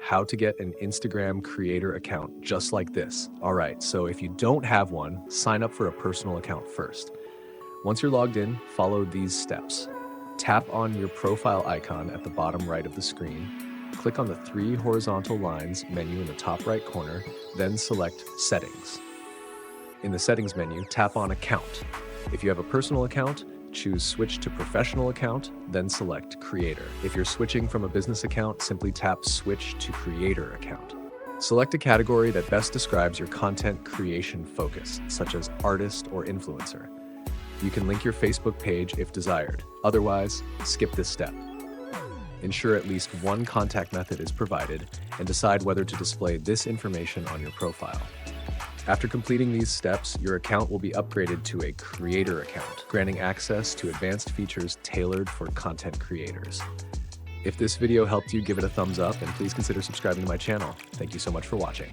how to get an Instagram creator account just like this. All right, so if you don't have one, sign up for a personal account first. Once you're logged in, follow these steps. Tap on your profile icon at the bottom right of the screen. Click on the three horizontal lines menu in the top right corner, then select Settings. In the Settings menu, tap on Account. If you have a personal account, choose Switch to Professional Account, then select Creator. If you're switching from a business account, simply tap Switch to Creator Account. Select a category that best describes your content creation focus, such as artist or influencer. You can link your Facebook page if desired. Otherwise, skip this step. Ensure at least one contact method is provided and decide whether to display this information on your profile. After completing these steps, your account will be upgraded to a creator account, granting access to advanced features tailored for content creators. If this video helped you, give it a thumbs up and please consider subscribing to my channel. Thank you so much for watching.